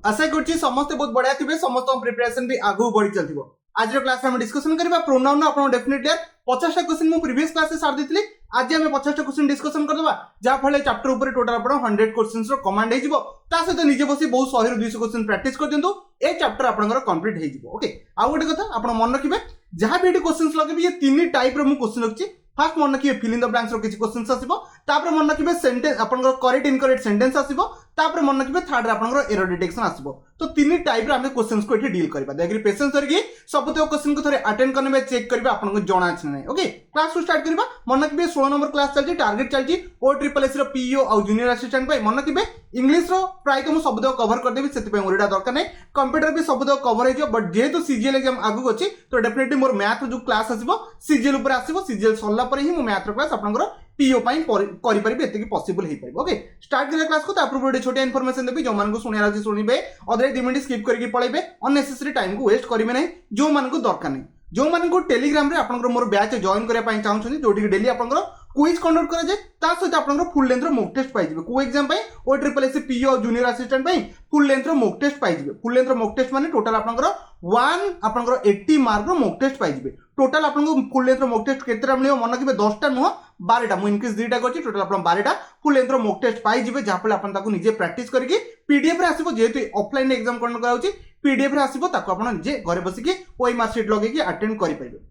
आशा करछि समस्त बहुत बढ़िया थिबे समस्त प्रिपरेशन भी आगु बढ़ी चलथिबो। आज क्लास में हम डिस्कशन करबा प्रोनाउन आपन डेफिनेटली 50 टा क्वेश्चन मु प्रीवियस क्लास से सार देथिली। आज हम 50 टा क्वेश्चन डिस्कशन करदबा जा फले चैप्टर ऊपर टोटल आपन 100 क्वेश्चंस रो कमांड हे जिवो। ता सहित निजे बसी बहुत 100 ରୁ 200 क्वेश्चन प्रैक्टिस कर दियंतु ए चैप्टर आपनकर कंप्लीट हे जिवो। ओके आ गोटे कथा आपन मन रखिबे जहां भी एटी क्वेश्चंस लगेबे ये तीन टाइप रो मु क्वेश्चन रखछि। फर्स्ट मन रखिए फिल इन द ब्लैंक्स रो किछि क्वेश्चंस आसीबो, तापर मन रखिबे सेंटेंस आपनकर करेक्ट इनकरेक्ट सेंटेंस आसीबो, तापर मन रखिबे थर्ड रे आपनकर एरर डिटेक्शन आसीबो। तो तीन टाइप रे हम क्वेश्चंस को एठी डील करबा। देखि पेशेंस करके सब तो क्वेश्चन को थरे अटेंड करने चेक करबा आपनको जणा अछि नै। ओके क्लास को स्टार्ट करबा। मन रखिबे 16 नंबर क्लास चलछि, टारगेट चलछि ओ ट्रिपल एस रो पीईओ और जूनियर असिस्टेंट भाई। मन रखिबे इंग्लिश रो प्राय तो मु शब्द कवर कर देबी, सेति पे ओरिडा दरकार नै। कंप्यूटर भी शब्द कवर हे जो, बट जेहेतु सीजीएल एग्जाम आगु अछि तो डेफिनेटली मोर मैथ जो क्लास आसीबो सीजीएल ऊपर आसीबो। सीजीएल सरला पर ही मु मैथ रो क्लास आपनकर पीओ पाई करि परिबे, एति की पॉसिबल हे परिबो। ओके स्टार्ट करिया क्लास को। तापर गोटे छोटे इन्फॉर्मेशन देबी जो मान को सुनिया अछि सुनिबे, अदरे 2 मिनिट स्किप करके पळेबे, अननेसेसरी टाइम को वेस्ट करिवे नै। जो मान को दरकार नै, जो मान को टेलीग्राम रे आपनकर मोर बैच जॉइन करिया पाई चाहछन जोटी डेली आपनकर क्विज कंडक्ट करा जाय, ता सहित आपनकर फुल लेंथ रो मॉक टेस्ट पाई जिवे। को एग्जाम पाई ओ triple S PO junior assistant पाई फुल लेंथ रो मॉक टेस्ट पाई जिवे। फुल लेंथ रो मॉक टेस्ट माने टोटल आपनकर 80 मार्क रो मॉक टेस्ट पाई जिवे। टोटल आपनको फुल लेंथ रो मॉक टेस्ट केतरा मिलियो मन रखिबे 10 टा नुह 12 टा। मु इनकेस 2 टा करछि, टोटल आपन 12 टा फुल लेंथ रो मॉक टेस्ट पाई जिवे, जा फले आपन ताको निजे प्रैक्टिस करके पीडीएफ रे आसीबो। जेहेतु ऑफलाइन एग्जाम कंडक्ट कराउछि पीडीएफ रे आसीबो, ताको आपन निजे घरे बसी के ओई मार्कशीट लगे के अटेंड करि परिबे।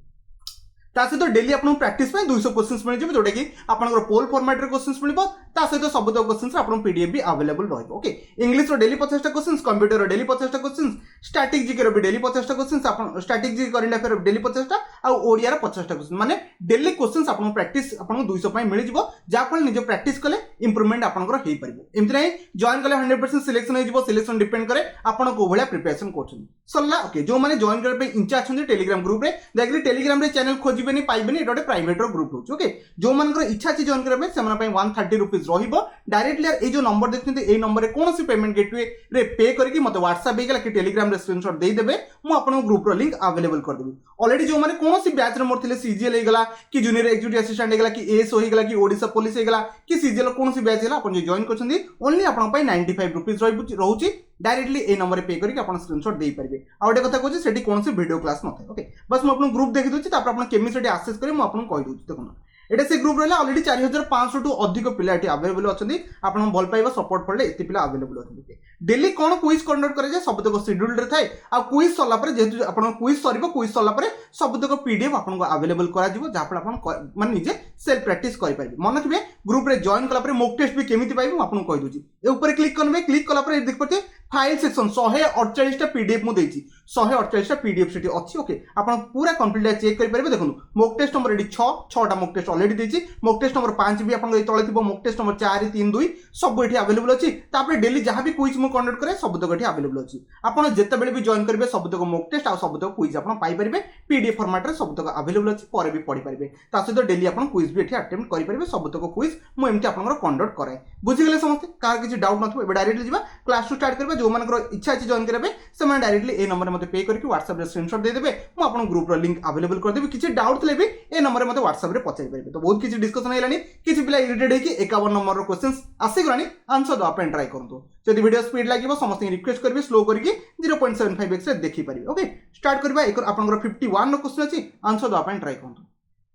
ता सहित डेली आपन प्रैक्टिस पे 200 क्वेश्चंस मिल जिवे, जोटा कि आपन पोल फॉर्मेट रे क्वेश्चंस मिलबो। ता सहित सब तो क्वेश्चंस आपन पीडीएफ भी अवेलेबल रहइबो। ओके इंग्लिश रो डेली 50 टा क्वेश्चंस, कंप्यूटर रो डेली 50 टा क्वेश्चंस, स्टैटिक जीके रो भी डेली 50 टा क्वेश्चंस, आपन static GK current affair daily 50 टा आ ओडिया रो 50 टा क्वेश्चन, माने डेली क्वेश्चंस आपन प्रैक्टिस आपन 200 पई मिल जिवो। जा फल निजे प्रैक्टिस कले इंप्रूवमेंट आपनकर हेई परिबो। एमति नै जॉइन कले 100% सिलेक्शन हे जिवो। सिलेक्शन डिपेंड करे आपन को भलिया प्रिपरेशन करछन सल्ला। ओके जो माने जॉइन करे पे इंचा अछन टेलीग्राम ग्रुप रे, देखि टेलीग्राम रे चैनल खोजिबेनी पाइबेनी, एटा प्राइवेट रो ग्रुप होछ। ओके जो मानकर इच्छा अछि जॉइन करबे सेमना पई 130 रुपीस रहिबो। डायरेक्टली ए जो नंबर देखते ए नंबर रे कोनोसी पेमेंट गेटवे रे पे करके मते व्हाट्सएप हे गला कि टेलीग्राम रे स्क्रीनशॉट दे देबे, मु आपन ग्रुप रो लिंक अवेलेबल कर देबी। ऑलरेडी जो माने कोनोसी बैच रे मोर थिले सीजीएल हे गला कि जूनियर एग्जीक्यूटिव असिस्टेंट हे गला कि एएसओ हे गला कि ओडिसा पुलिस हे गला कि सीजीएल कोनोसी बैच हेला आपन जे जॉइन करछंदी ओनली आपन पई 95 रुपीस रहउची। डायरेक्टली ए नंबर रे पे करके आपन स्क्रीनशॉट दे परिबे। आ ओटे कथा कहछि सेठी कोनोसी वीडियो क्लास न थाए। ओके बस मु आपन ग्रुप देखि दोछि, तापर आपन केमि सेठी एक्सेस करी मु आपन कहि दोछि। देखो एटा से ग्रुप रहला ऑलरेडी 4500 टू अधिक पिला एठी अवेलेबल अछंदी। आपन भल पाइबा सपोर्ट पड़ले एति पिला अवेलेबल अछंदी। डेली कोन क्विज कंडक्ट करे जे सब तक शेड्यूल रे थाए। आ क्विज सरला पर जेतु आपन क्विज सरबो, क्विज सरला पर सब तक पीडीएफ आपन को अवेलेबल करा जिवो, जा पर आपन माने निजे सेल्फ प्रैक्टिस करि पाइबे। मन रखिबे ग्रुप रे जॉइन कला पर मॉक टेस्ट भी केमिति पाइबे आपन को कहि दोछि। ए ऊपर क्लिक करबे, क्लिक कला पर देख पते फाइल सेक्शन 148 टा पीडीएफ मु देछि। 148 टा पीडीएफ सेठी अछि। ओके आपन पूरा कंप्लीट चेक करि परिबे। देखनु मॉक टेस्ट नंबर एडी 6 टा मॉक टेस्ट ऑलरेडी देछि। मॉक टेस्ट नंबर 5 भी आपन तळे थिबो, मॉक टेस्ट नंबर 4 3 2 सब एठी अवेलेबल अछि। तापर डेली जहां भी क्विज मु कंडक्ट करे सब तक एठी अवेलेबल अछि। आपन जेते बेले भी जॉइन करबे सब तक मॉक टेस्ट आ सब तक क्विज आपन पाई परिबे। पीडीएफ फॉर्मेट रे सब तक अवेलेबल अछि, पर भी पढि परिबे। ता सहित डेली आपन क्विज भी एठी अटेम्प्ट करि परिबे। सब तक क्विज मु एमति आपन कंडक्ट करे। बुझि गेले समस्त? का किछि डाउट नथबो एबे डायरेक्टली जिबा क्लास टू स्टार्ट करबे। जो मानकर इच्छा अछि जॉइन करबे से माने डायरेक्टली ए नंबर मते पे करके व्हाट्सएप रे स्क्रीनशॉट दे देबे। मु आपन ग्रुप रो लिंक अवेलेबल कर देबे। किछि डाउट थले भी ए नंबर मते व्हाट्सएप रे पचाइ परिबे। तो बहुत किछि डिस्कशन हेलानी। किछि पिला इरिटेट हे कि 51 नंबर रो क्वेश्चंस आसी गरानी, आंसर दो अपन ट्राई करंतु। जदि वीडियो स्पीड लागिबो समस्त रिक्वेस्ट करबे स्लो करके 0.75x रे देखि परिबे। ओके स्टार्ट करबा। एक आपन 51 रो क्वेश्चन अछि, आंसर दो अपन ट्राई करंतु।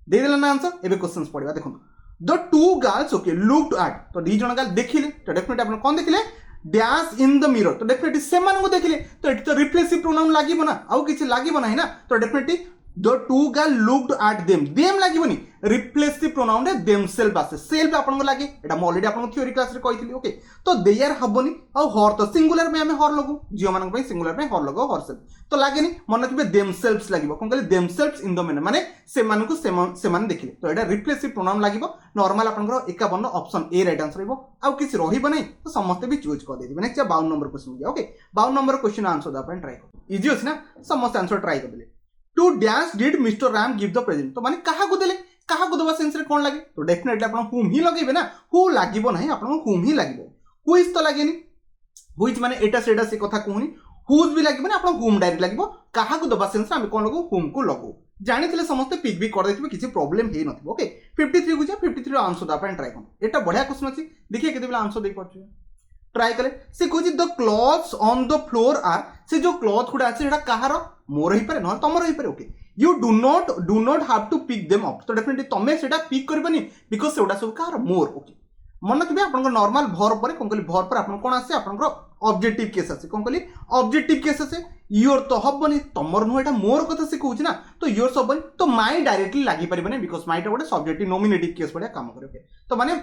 दे देला ना आंसर। एबे क्वेश्चंस पढिबा। देखंतु the two girls okay looked at, तो दी जण गर्ल देखिले, तो डेफिनेटली आपन कोन देखिले डैश इन द मिरर, तो डेफिनेटली से मान को देखिले, तो एटी तो रिफ्लेक्सिव प्रोनाउन लागिबो ना, आउ किछि लागिबो नाही ना। तो definitely the two girl looked at them लागिबोनी, रिफ्लेक्सिव प्रोनाउन रे देमसेल्फ आसे। सेल्फ आपन को लागे, एटा म ऑलरेडी आपन थ्योरी क्लास रे कहितली। ओके तो देयर हबोनी आ हर, तो सिंगुलर में हमें हर लगो, जियो मान को सिंगुलर में हर लगो हर सेल्फ, तो लागेनी। मन रखिबे देमसेल्फ्स लागिबो। कोन कहले देमसेल्फ्स इन द मिरर, माने से मान को से मान देखिले, तो एटा रिफ्लेक्सिव प्रोनाउन लागिबो। नॉर्मल आपन को 51 ऑप्शन ए राइट आंसर रहइबो। आउ किछि रहिबो नै, तो समस्त भी चूज कर देबे। नेक्स्ट 52 नंबर क्वेश्चन हो गया। ओके 52 नंबर क्वेश्चन आंसर द अपन ट्राई कर। इजी अछि ना, समस्त आंसर ट्राई कर देले। Two dash did mister Ram give the present, तो माने काहा को देले, काहा को दबा सेंस रे कोन लागे, तो डेफिनेटली आपन हुम ही लगेबे ना। हु लागिबो नाही, आपन हुम ही लागिबो। हुइज तो लागेनी, हुइज माने एटा सेटा से कथा कहूनी। हुज भी लागिबो ना, आपन हुम डायरेक्ट लागिबो। काहा को दबा सेंस रे हम कोन लगो, हुम को लगो। जानिथिले समस्त पिक भी कर देथिबे, किछि प्रॉब्लम हे नथिबो। ओके 53 को जा 53 रो आंसर द अपन ट्राई कर। एटा बढ़िया क्वेश्चन अछि, देखिए केते बेला आंसर दे परछु। ट्राई कले से कहूँ the clothes on the floor are से जो क्लॉथ गुड़ा अच्छे कहार मोर हो पारे ना तुम हो पारे okay you do not have to pick them up तो डेफिनेटली तुम से पिक करबनी बिकज से सब कहार मोर ओके मन रखिए आप नॉर्मल भर पर कौन कहली भर पर आप कौन आसे आप ऑब्जेक्टिव केस आसे कौन कहली ऑब्जेक्टिव केस आसे योर तो हबनी तुमर नुह एटा मोर कथा से कहूँ ना तो योर हबनी तो माई डायरेक्टली लगी पारे बिकज माइटा गोटे सब्जेक्टिव नॉमिनेटिव केस भाया काम करे तो माने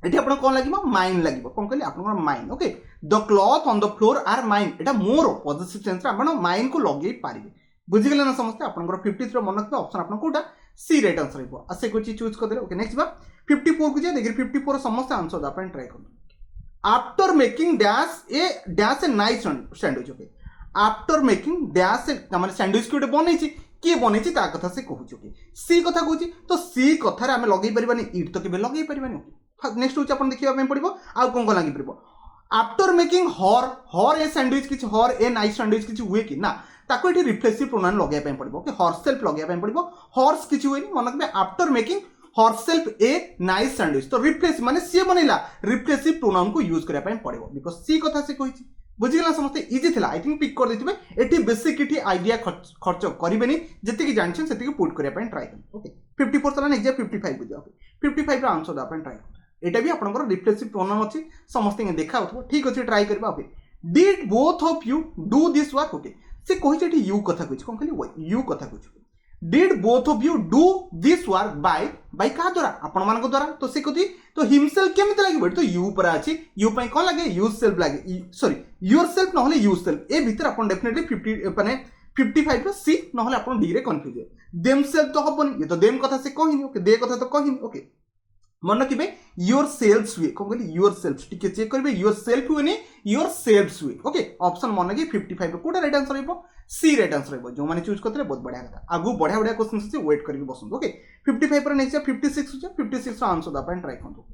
एठी आपण कोन लागिबो माइन लागिबो कोन कहली आपण mine okay the cloth on the floor are mine एटा मोर पॉजिटिव सेंस रे आपण माइन को लगे पारिबे बुझि गेले ना समस्त आपण 53 मन रखबे ऑप्शन आपण कोटा सी राइट आंसर हिबो असे कुछ चूज कर देले ओके नेक्स्ट बा 54 को जे देखिए 54 समस्त आंसर दा आपण ट्राई कर after making dash a nice sandwich okay after making dash a माने सैंडविच को बनै छी किए बनै छी ता कथा से कहू ओके सी कथा कहू तो सी कथा रे हम लगे परिबानी इट तो केबे लगे परिबानी ओके नेक्स्ट होची अपन देखिबा में पड़िबो आ कोन को लागि पड़िबो after making her a sandwich किछ हर ए नाइस सैंडविच किछ हुए कि ना ताको एठी रिफ्लेक्सिव प्रोनाउन लगे पय पड़िबो कि हरसेल्फ लगे पय पड़िबो हॉर्स किछ हुए नि मन रखबे आफ्टर मेकिंग हरसेल्फ ए नाइस सैंडविच तो रिप्लेस माने सी बनेला रिफ्लेक्सिव प्रोनाउन को यूज करिया पय पड़िबो बिकॉज़ सी कथा से कहिछि बुझि गेला समस्त इजी थिला आई थिंक पिक कर देथिबे एठी बेसिक किठी आईडिया खर्च करिबेनी जति कि जानछन सेति कि पुट करिया पय ट्राई कर ओके 54 चला नेक्स्ट 55 को जाओ 55 रा आंसर दा पय ट्राई कर एटा भी आपनकर रिफ्लेक्सिव प्रोनाउन अछि समस्त देखा होथबो ठीक अछि ट्राई करबा okay did both of you do this work okay से कहि जेठी यू कथा कहि कोन खाली यू कथा कहि did both of you do this work by का द्वारा आपण मान को द्वारा तो से कथि तो हिमसेल्फ केमिति लागिबो तो यू पर अछि यू पय कोन लागे यूज सेल्फ लागे सॉरी योरसेल्फ न होले यूज सेल्फ ए भीतर आपण डेफिनेटली 50 माने 55 रो सी न होले आपण डी रे कंफ्यूज देम सेल्फ तो हबनी ये तो देम कथा से कहिनी ओके दे कथा तो कहिनी ओके मन रखिबे योर सेल्फ हुए कौन कहली योर सेल्फ टिके चेक करिबे योर सेल्फ हुए नहीं योर सेल्फ हुए ओके ऑप्शन मन कि 55 रो कोटा राइट आंसर रहबो सी राइट आंसर रहबो जो माने चूज करथले बहुत बढ़िया कथा आगु बढ़िया बढ़िया क्वेश्चन से वेट करके बसंत ओके 55 पर नेक्स्ट 56 हो 56 रो आंसर दा पय ट्राई करंतो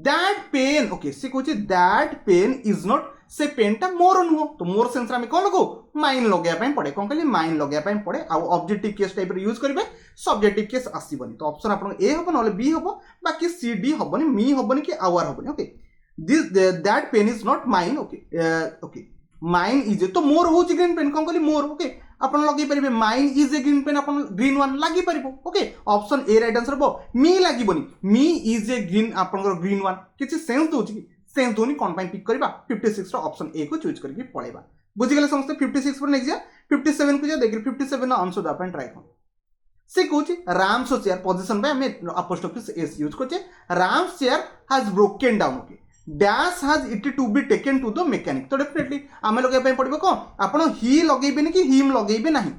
दैट पेन ओके से कहूची दैट पेन इज नॉट से पेन टा मोर नुह तो मोर सेंस रे हम कोन लगो माइन लगया पय पड़े कोन कहली माइन लगया पय पड़े आ ऑब्जेक्टिव केस टाइप रे यूज करिवे सब्जेक्टिव केस आसीबनी तो ऑप्शन आपन ए हबो नले बी हबो बाकी सी डी हबनी मी हबनी कि आवर हबनी okay this that pen is not mine okay okay mine is तो मोर होची ग्रीन पेन कोन कहली मोर ओके अपन लगे परिबे mine is a green pen अपन ग्रीन वन लागि परिबो okay option A right answer हबो मी लागिबनी मी इज ए ग्रीन अपन ग्रीन वन किछि सेंस दोछि कि सेंस दोनी कोन पय पिक करबा 56 रो ऑप्शन ए को चूज करके पळेबा बुझि गेले समस्त 56 पर नेक्स्ट जा 57 को जा देखि 57 नो आंसर दा अपन ट्राई कर से कहूची राम्स चेयर पोजीशन पे हमें अपोस्ट्रोफी एस यूज करछे Ram's chair has broken down okay dash has it to be taken to the mechanic तो डेफिनेटली आमे लगे पय पड़बो कोन आपण ही लगेबे कि हिम लगेबे नाही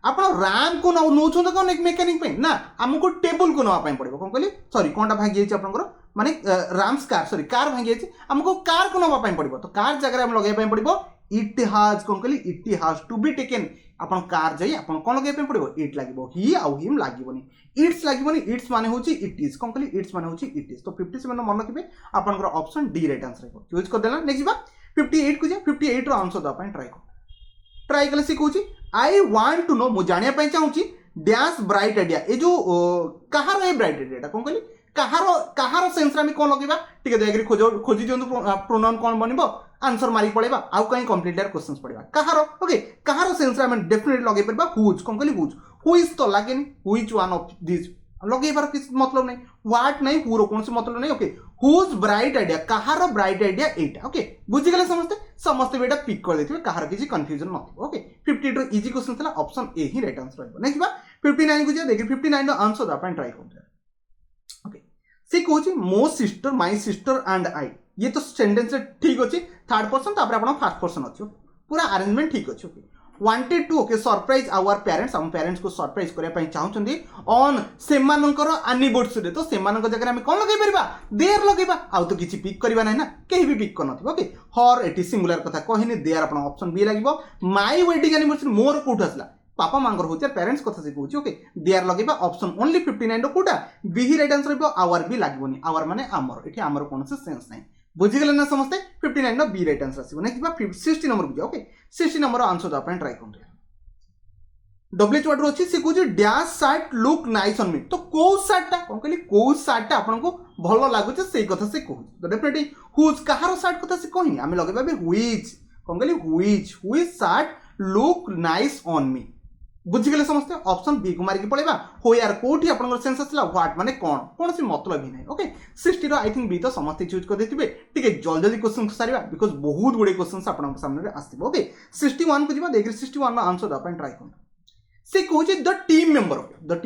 आपण राम को नौ छन कोन एक मैकेनिक पे ना हमको टेबल को नवा पय पड़बो कोन कहली सॉरी कोनटा भागी जाय आपनकर माने राम्स कार सॉरी कार भागी जाय हमको कार को नवा पय पड़बो तो कार जगह हम लगे पय पड़बो इट हैज कोन कहली it has to be taken आपण कार जाई आपण कोन लगे पय पड़बो इट लागिबो ही आ हिम लागिबोनी इट्स लागिबोनी इट्स माने होची इट इज कोन कहली इट्स माने होची इट इज तो 57 नो मन रखिबे आपनकर ऑप्शन डी राइट आंसर है चूज कर देला नेक्स्ट बा 58 को जा 58 रो आंसर दा पय ट्राई कले से कहूची आई वांट टू नो मु जानिया पय चाहूची डैश ब्राइट आइडिया ए जो कहार ए ब्राइट आइडिया कोन कहली कहार सेंस रे हम कोन लगेबा ठीक है खोजी दियंतु प्रोनाउन कोन बनिबो आंसर मारी पड़ेबा आउ कहीं कंप्लीट क्वेश्चंस पड़ेबा कहार ओके कहार सेंस रे हम डेफिनेटली लगे परबा हुज कोन कहली हुज हु इज तो लागेनी व्हिच वन ऑफ दिस लगे बार किस मतलब नहीं व्हाट नहीं हु रो कोन से मतलब नहीं ओके हुज ब्राइट आइडिया कहार ब्राइट आइडिया एटा ओके बुझि गेले समस्त बेटा पिक कर देथिबे कहार किछि कंफ्यूजन नथि ओके 52 रो इजी क्वेश्चन थला ऑप्शन ए ही राइट आंसर रहबो नेक्स्ट बा 59 को जे देखि 59 रो आंसर अपन ट्राई करते ओके से कहूची मो sister my sister and I ये तो सेंटेंस ठीक अच्छी थर्ड पर्सन तापर आपण फर्स्ट पर्सन अच्छी पूरा अरेंजमेंट ठीक अच्छी okay wanted to okay surprise our parents हम पेरेंट्स को सरप्राइज करया पई चाहउछंदी ऑन सेमानकर एनिवर्सरी तो सेमानक जगह हम कोन लगै परबा देयर लगैबा आउ तो किछि पिक करबा नै ना केही भी पिक करनथि ओके हर एटी सिंगुलर कथा कहिनी देयर आपण ऑप्शन बी लागिबो माय वेडिंग एनिवर्सरी मोर कोठ असला पापा मांगर होचे पेरेंट्स कथा से कहूची ओके देयर लगेबा ऑप्शन ओनली 59 रो कोटा बी ही राइट आंसर रहबो आवर बी लागबोनी आवर माने आमर एठी आमर कोन से सेंस नै बुझि गेले ना समस्ते 59 नो बी राइट आंसर आसीबो नेक्स्ट बा 60 नंबर बुझा ओके 60 नंबर आंसर दा अपन ट्राई करते डब्ल्यूएच वर्ड अच्छी सी कौन dash shirt look nice on me तो कौ सार्टा कौन कहली कौ सार्टा आपको भल लगुचे से कथा से कहूँ तो डेफिनेटली हुज कहार सार्ट कथा से कही आम लगे हुईज कौन कहली whose shirt look nice on me बुझीगले समस्ते ऑप्शन बी को मारिक पड़ेगा हो यार कोठी आपन सेंस आसला व्हाट माने कौन सी मतलब ही नहीं ओके 60 रो आई थिंक बी तो समस्ते चूज कर देथिबे ठीक है जल्दी जल्दी क्वेश्चन सारिबा बिकॉज़ बहुत गुडे क्वेश्चंस आपन सामने आसीबो ओके 61 को जिबा देखि 61 नो आंसर द ट्राई कर से कहूँ the team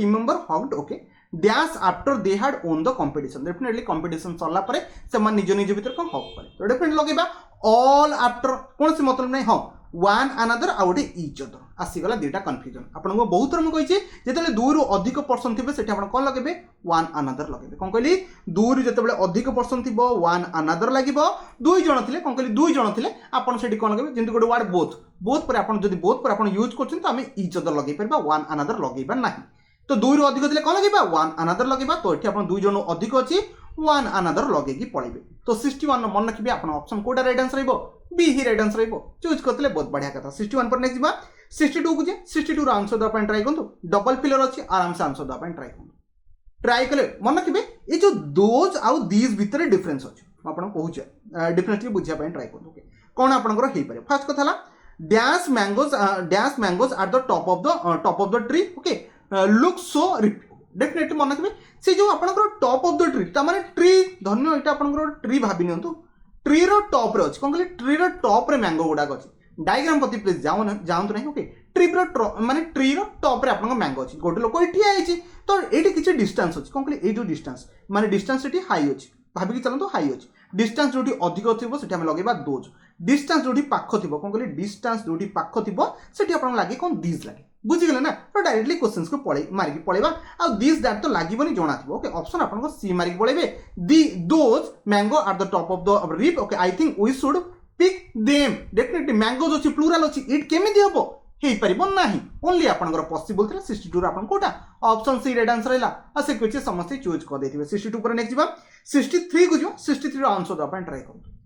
member hugged okay dash after they had won the competition definitely competition सरला परे से मन निज निज भीतर कोन हक करे तो डेफिनेटली लगेबा ऑल आफ्टर कौन सी मतलब नहीं हाँ वन अनदर आ गोटे इच अदर आसीगला दुटा कन्फ्यूजन आपको बहुत थर मुझे जिते दुई रु अधिक पर्सन थे से कौन लगे वन अनदर लगे कौन कहली दुई रु जो अधिक पर्सन थी वन अनदर लगे दुई जन थे कौन कहली दुई जन थे आपड़ी कौन लगे जमी गोटे वर्ड बोथ पर बोथ पर यूज कर इच अदर लगे पार वन अनदर लगे ना तो दुई रु अधिक थे कौन लगे वन अनदर लगे तो ये आप दुई जन अधिक अच्छी वन अनदर लगे पड़े तो 61 मन रखिए आप ऑप्शन कोटा राइट आंसर बी ही राइट आंसर चूज करते बहुत बढ़िया कथा 61 पर नेक्स्ट जा 62 को 62 आंसर देवाई ट्राई करूँ डबल फिलर अच्छी आराम से आंसर देवाई ट्राई करूँ ट्राई कले मन रखिए ये जो दोज आउ दीज भितर डिफरेन्स अच्छे मुझे कहूँ डिफरेंटली बुझापी ट्राई करूँ कौन आपंकर फर्स्ट कथा dash mangoes are the top of the tree okay look so definitely मन रखिए से जो आपंकर टॉप ऑफ द ट्री तार ट्री धन्य यहाँ आपंकर ट्री भावी नि ट्री रो टॉप रे अच्छी कौन कहली ट्री रो टॉप रे मैंगो गुड़ाक अच्छी डायग्राम प्रति प्लीज जाऊँ ना ओके ट्री माने ट्री रो टॉप रे आपन मैंगो अच्छी गोटे लोक ठिया है तो ये किसी डिस्टेंस अच्छी कौन कहली ये डिस्टेंस माने डिस्टेंस ये हाई अच्छी भाविकी चलते हाई अच्छी डिस्टेंस जो अधिक थी लगे दोज डिस्टेंस जो पाख थी कौन कहली डिस्टेंस जो पाख थी से लगे कौन दिज लगे बुझीगले ना तो डायरेक्टली क्वेश्चन को पड़े मारिक पड़ेगा आ दिस दैट तो लगे जना थी ओके ऑप्शन आपको सी मारिक पड़े the those mango are the top of the reap okay I think we should pick them definitely mangoes अच्छी प्लूराल अच्छी इट केमी हम हो पार ना ओनली आपंकर पॉसिबल थी 62 आप कौटा ऑप्शन सी राइट आंसर है से क्वेश्चन समस्त चूज कर देते 62 पर नेक्स्ट जा 63 को जो 63 आंसर देवाई ट्राई करूँ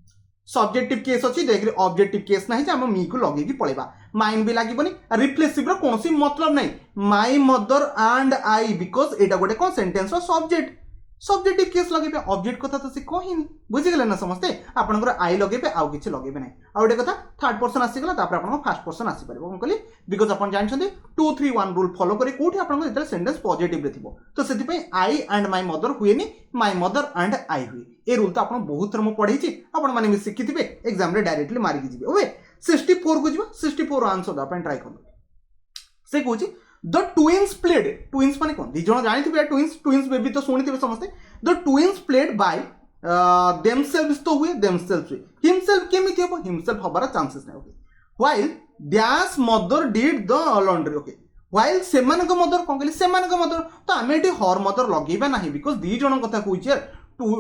सब्जेक्टिव केस अच्छी देखिए ऑब्जेक्टिव केस ना आम मी को लगे पड़ेगा माइन भी लगे रिफ्लेक्सिव कौन सी मतलब नहीं my mother and I because यहाँ गोटे कौन सेंटेंस सब्जेक्ट सब्जेक्टिव केस लगे ऑब्जेक्ट कथा तो सी कहनी बुझीगले ना समस्ते आपंकर आई लगे आउ कि लगे ना आउ गोटे कथा थर्ड पर्सन आसीगला आप फास्ट पर्सन आसीपर कौन कहली बिकज आप जानते 2-3-1 रूल फॉलो करी कौटी आप सेंटेंस पॉजिटिव थी तो से आई एंड माई मदर हुए माई मदर एंड आई हुए ये रूल तो आप बहुत थर मुझे पढ़ी आपने शिखी थे एग्जाम डायरेक्टली मारिकी जी ओके 64 को जी 64 आंसर देवाई ट्राई कर से कहूँ द ट्विन्स प्लेड ट्विन्स माने कौन दीज जानी ट्विन्स बेबी तो शुणी समस्ते the twins played by themselves तो हुए देमसेल्व्स हुए हिमसेल्फ केमिति हम हिमसेल्फ हबार चांसेस नहीं okay while dash mother did the laundry okay while सेमानक मदर कौन कहली सेमानक मदर तो आम ये हर मदर लगेबा नहीं बिकज दी जन कथा कहूँ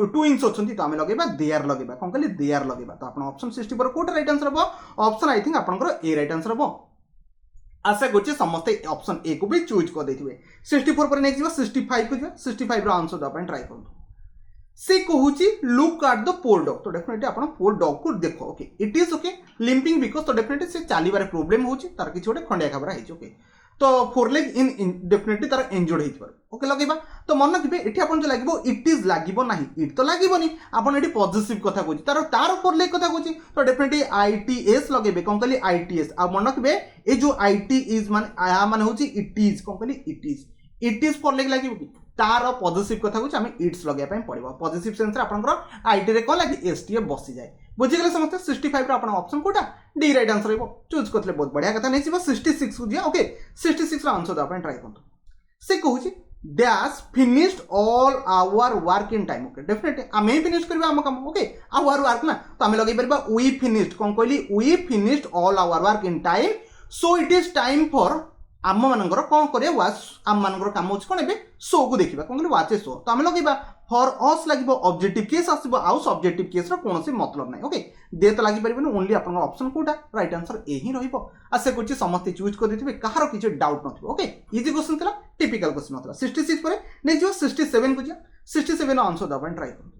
ट्विन्स अच्छी तो आम लगे देयर लगे कौन कहली देयर लगे तो आप ऑप्शन 60 पर कोटा राइट आंसर हम ऑप्शन आई थिंक आपंकर ए राइट आंसर हम आशा कर समस्ते ऑप्शन ए को भी चूज कर देते 64 पर नेक्स्ट 65 को 65 आंसर देवाई ट्राई करूँ से कहूँ look at the poor dog तो डेफिनेटली आप पोर डॉग को देख okay it is okay limping because तो डेफिनेटली से चलबार प्रोब्लेम हो तार किसी गोटे खंडिया खबर है ओके तो फोर लेग इन डेफिनेटली तार इंजोर्ड हो ओके लगे तो मन रखिए ये आप जो लगे इट इज लगे ना इट तो लगे आपड़ी पॉजिटिव कथा कहूँ तार तार फोर लेग कथा कहूँ तो डेफिनेटली ITS लगे कौन कहली ITS आ मन रखिए ये जो IT इज मान हूँ इट इज कौन कहली इट इज फोर लेग लगे कि तार पॉजिटिव कथा कहूँ आम इट्स लगे पड़ो पॉजिटिव सेंस आपंकर आईटी रे कौन लगे एसटी बसी जाए बुझीगले समस्त 65 आप ऑप्शन कोटा डी राइट आंसर चूज करते बहुत बढ़िया कथा नहीं 66 को दिया ओके 66 आंसर देवाई ट्राई करूँ से कहूँ dash finished all our work in time okay definitely आम ही फिनिश करबा आम काम ओके आवर वर्क ना तो आम लगे पार वी फिनिश्ड कौन कहली we finished all our work in time so it is time for आम मानकर कौन करें वाच आम मानकर काम हो कौन ए शो को देखा कौन कहली वाच ए शो तो आम लगे फॉर अस लगे ऑब्जेक्टिव केस आसो आउ सब्जेक्टिव केस कौन मतलब ना ओके दे तो लगे पारे ओनली आप ऑप्शन कोटा राइट आंसर ए ही रहा कुछ समस्त चूज कर देते कहार किसी डाउट न ओके इजी क्वेश्चन था टिपिकल क्वेश्चन ना 66 पर नेक्स्ट 67 को जा 67 आंसर देवाई ट्राई कर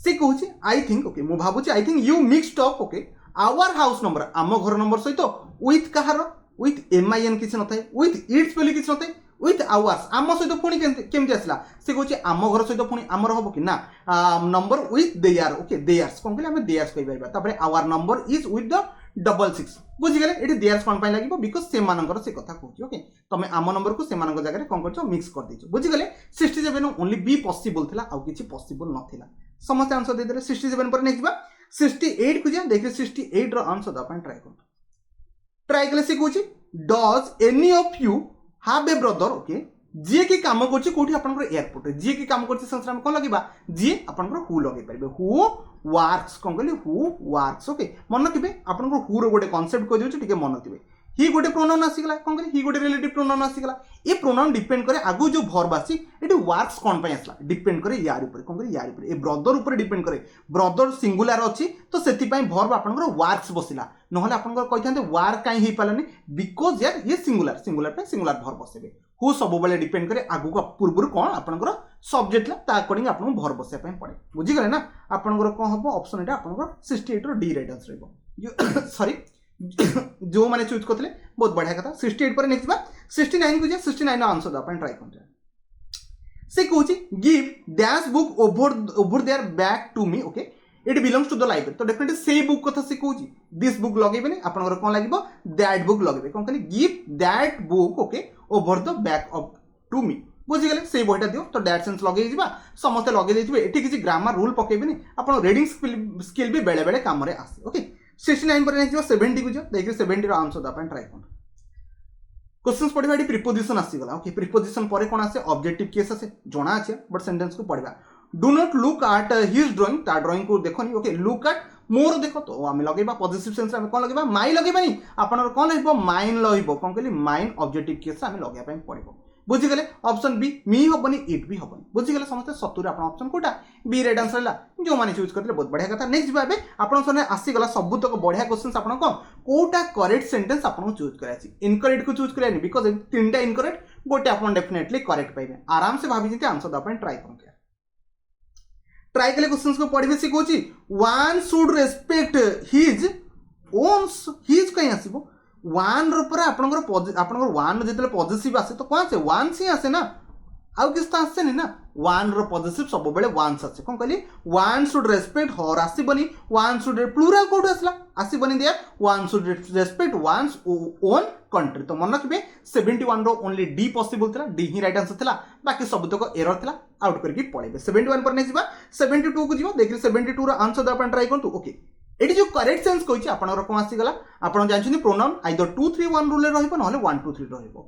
से कहूँ आई थिंक ओके मुझे भावुँ I think you mixed up okay our house number आम घर नंबर सहित विथ कहार विथ MIN किसी नଥାଏ विथ इट्स बोली किसी नଥାଏ विथ आवर्स आम सहित पुणी केमती आसला से कहूँ आम घर सहित पुणी आमर हम कि ना number with there okay there's कौन कहले आम देयर्स कहीपर our number is with the 66 बुझीगले ये देयर्स कौन पाई लगे बिकज से मानकर से कथा कहूँ ओके तुम आम नंबर को से जगह कौन कर मिक्स कर दे बुझीगले 67 ओनली बी पॉसिबल थिला आउ किछि पॉसिबल नथिला समस्त आंसर दे देले 67 पर नेक्स्ट बा 68 को जा देखिए 68 रो आंसर द अपन ट्राई कले से कहूँ does any of you have a brother okay जी की काम करछि कोठी आपनकर एयरपोर्ट जी की काम करछि संसार में कोन लगिबा जी आपनकर हु लगे परबे हु वर्क्स कोन कहली हु वर्क्स ओके मन रखिबे आपनकर हु रो गोटे कांसेप्ट कह दिउछि टिके मन रखिबे ही गोटे प्रोनाउन आसीगला कोन कहली ही गोटे रिलेटिव प्रोनाउन आसीगला ये प्रोनाउन डिपेंड करे आगु जो वर्ब आसी एटी वर्क्स कोन पय आसला डिपेंड करे यार ऊपर कोन कहली यार ऊपर ए ब्रदर ऊपर डिपेंड करे ब्रदर सिंगुलर अछि तो सेति पय वर्ब आपनकर वर्क्स बसिला नहले आपनकर कहिथांते वर्क काई हे पालानी बिकॉज़ यार ये सिंगुलर पे सिंगुलर वर्ब बसेबे हु सब बेले डिपेंड करे आगु को पूर्व कौन आपनकर सब्जेक्ट ला ता अकॉर्डिंग आपन वर्ब बसे पय पड़े बुझी गले ना आपनकर कोन हबो ऑप्शन एटा आपनकर 68 रो डी राइट आंसर रहबो सॉरी जो माने चूज करथले बहुत बढ़िया कथा 68 पर नेक्स्ट बा 69 को जे 69 रो आंसर द अपन ट्राई करते से कहूची give dash book over there back to me okay it belongs to the library तो डेफिनेटली से बुक कथा से कहूची दिस बुक लगेबेनी आपनकर कोन लागिबो दैट बुक लगेबे कोन कहली give that book okay over the back of to me बुझी गले से बहिटा दियो तो दैट सेंस लगे जिबा समस्त लगे देथिबे एठी किछि ग्रामर रूल पकेबेनी आपन रीडिंग स्किल भी बेले बेले काम रे आसे ओके 69 पर नेक्स्ट 70 को जो देखि 70 रो आंसर द अपन ट्राई कर क्वेश्चंस पढिबा एठी प्रीपोजिशन आसी गला ओके प्रीपोजिशन परे कोन आसे ऑब्जेक्टिव केस आसे जणा आछे बट सेंटेंस को पढिबा do not look at his drawing ता ड्राइंग को देखोनी ओके लुक एट मोर देखो तो आम लगेबा पॉजिटिव सेंस में कोन लगेबा माई लगेबानी आपनर कोन हेबो माइन लइबो कोन कहली माइन ऑब्जेक्टिव केस आमे लगेबा पय पड़िबो बुझी गले ऑप्शन बी मी हबनी इट भी हबनी बुझी गले समस्त 70 आपन ऑप्शन कोटा बी राइट आंसर ला जो माने चूज करले बहुत बढ़िया कथा नेक्स्ट बाबे आपन सने आसी गला सब तक बढ़िया क्वेश्चंस आपन को कोटा करेक्ट सेंटेंस आपन चूज कराची इनकरेक्ट को चूज करानी बिकॉज़ तीनटा इनकरेक्ट गोटे आपन डेफिनेटली करेक्ट पाइबे आराम से भाबी जेते आंसर आपन ट्राई करके ट्राई कले क्वेश्चंस को पढिबे से कहूची one should respect his ones his कहीं आसीबो वन ऊपर आपनकर वन जेतले पॉजिटिव आसे तो कौन से वन से आसे ना आउ किस तो आसे ना वन रो पॉजिटिव सब बेले वन्स आसे कोन कहली वन शुड रेस्पेक्ट हर आसीबनी वन शुड प्लूरल कोड आसला आसीबनी there one should respect one's own country तो मन रखिबे 71 रो ओनली डी पॉसिबल थिला डी ही राइट आंसर थिला बाकी सब तक एरर थिला आउट करके पळेबे 71 पर नेक्स्ट बा 72 को जीवो देखि 72 रो आंसर द अपन ट्राई करतु ओके एटी जो करेक्ट सेंस कहिछि आपनकर कोन आसी गला आपन जानछनी प्रोनाउन आइदर 2 3 1 रूल रहइबो नहले 1 2 3 रहइबो